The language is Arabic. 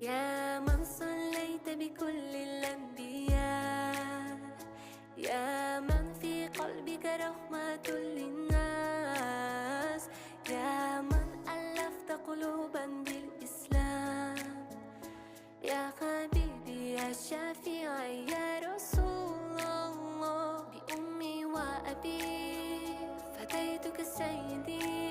يا من صليت بكل الأنبياء، يا من في قلبك رحمة للناس، يا من ألفت قلوبا بالإسلام، يا حبيبي يا شافعي يا رسول الله، بأمي وأبي فديتك سيدي.